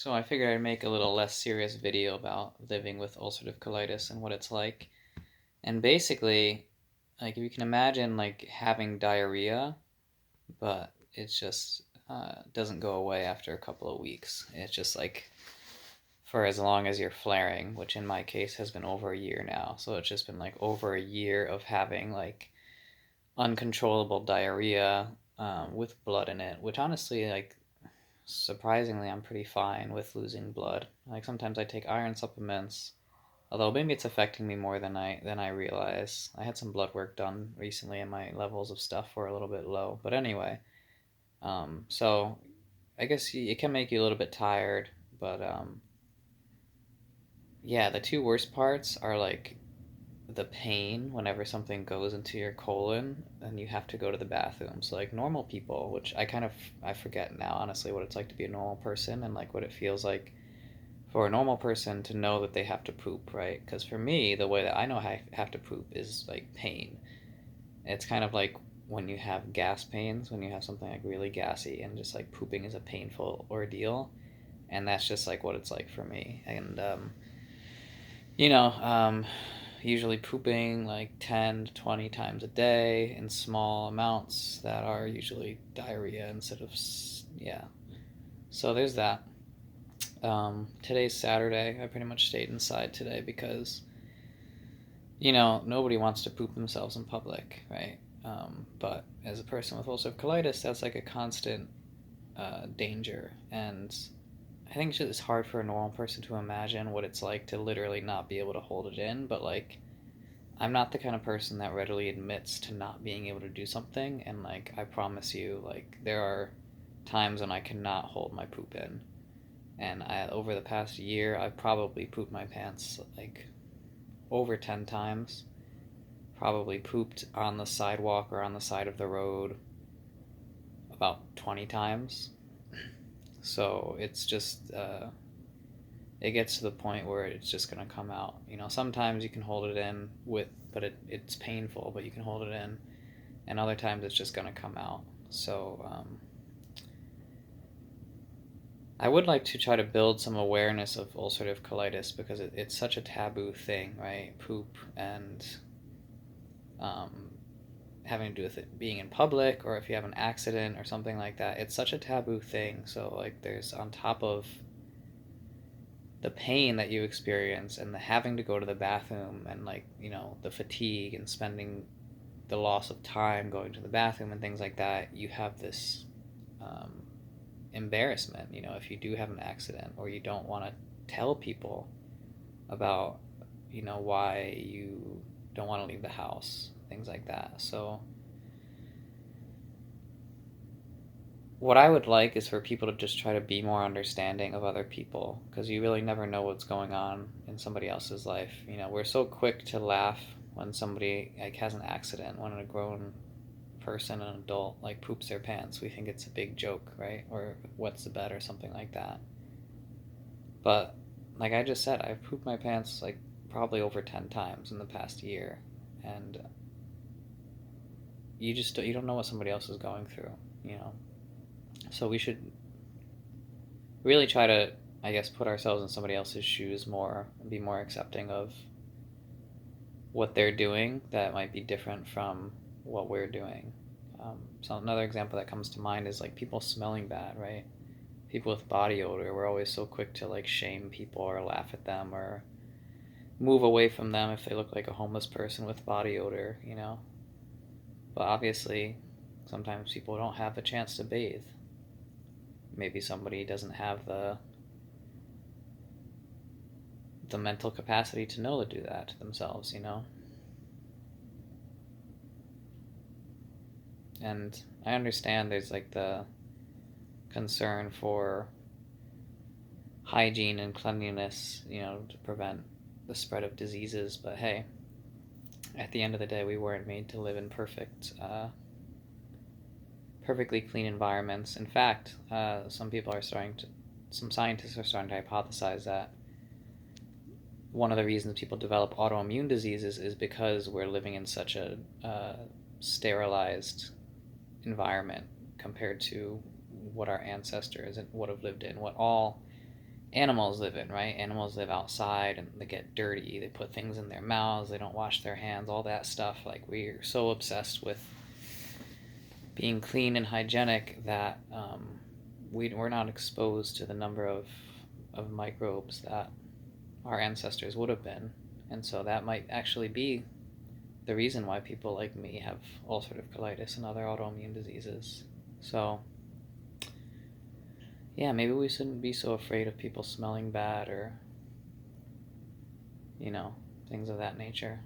So I figured I'd make a little less serious video about living with ulcerative colitis and what it's like. And basically, like if you can imagine like having diarrhea, but it's just doesn't go away after a couple of weeks. It's just like for as long as you're flaring, which in my case has been over a year now. So it's just been like over a year of having like uncontrollable diarrhea with blood in it, which honestly like surprisingly, I'm pretty fine with losing blood. Like sometimes I take iron supplements, although maybe it's affecting me more than I realize. I had some blood work done recently, and my levels of stuff were a little bit low. But anyway, so I guess it can make you a little bit tired. But yeah, the two worst parts are like the pain whenever something goes into your colon and you have to go to the bathroom. So like normal people, which I forget now honestly what it's like to be a normal person and like what it feels like for a normal person to know that they have to poop, right? Because for me, the way that I know I have to poop is like pain. It's kind of like when you have gas pains, when you have something like really gassy, and just like pooping is a painful ordeal, and that's just like what it's like for me. And you know, usually pooping like 10 to 20 times a day in small amounts that are usually diarrhea instead of, yeah. So there's that. Today's Saturday. I pretty much stayed inside today because, nobody wants to poop themselves in public, right? But as a person with ulcerative colitis, that's like a constant danger. And I think it's hard for a normal person to imagine what it's like to literally not be able to hold it in. But like, I'm not the kind of person that readily admits to not being able to do something. And like, I promise you, like, there are times when I cannot hold my poop in. And over the past year, I've probably pooped my pants like over 10 times. Probably pooped on the sidewalk or on the side of the road about 20 times. So it's just, it gets to the point where it's just going to come out. Sometimes you can hold it in but it's painful, but you can hold it in. And other times it's just going to come out. So, I would like to try to build some awareness of ulcerative colitis because it's such a taboo thing, right? Poop and um, having to do with it being in public, or if you have an accident or something like that. It's such a taboo thing. So, like, there's on top of the pain that you experience and the having to go to the bathroom and, like, the fatigue and spending the loss of time going to the bathroom and things like that, you have this um, embarrassment, if you do have an accident or you don't want to tell people about, why you don't want to leave the house, things like that. So, what I would like is for people to just try to be more understanding of other people because you really never know what's going on in somebody else's life. We're so quick to laugh when somebody like has an accident, when a grown person, an adult, like poops their pants. We think it's a big joke, right? Or what's the bet or something like that. But like I just said, I've pooped my pants like probably over 10 times in the past year, and you don't know what somebody else is going through, you know. So we should really try to, I guess, put ourselves in somebody else's shoes more and be more accepting of what they're doing that might be different from what we're doing. So another example that comes to mind is like people smelling bad, right? People with body odor, we're always so quick to like shame people or laugh at them or move away from them if they look like a homeless person with body odor. But obviously, sometimes people don't have the chance to bathe. Maybe somebody doesn't have the mental capacity to know to do that themselves. And I understand there's like the concern for hygiene and cleanliness, to prevent the spread of diseases. But hey, at the end of the day, we weren't made to live in perfectly clean environments. In fact, some scientists are starting to hypothesize that one of the reasons people develop autoimmune diseases is because we're living in such a sterilized environment compared to what our ancestors would have lived in, what all animals live in, right? Animals live outside and they get dirty, they put things in their mouths, they don't wash their hands, all that stuff. Like, we're so obsessed with being clean and hygienic that we're not exposed to the number of microbes that our ancestors would have been. And so that might actually be the reason why people like me have ulcerative colitis and other autoimmune diseases. So, yeah, maybe we shouldn't be so afraid of people smelling bad or, you know, things of that nature.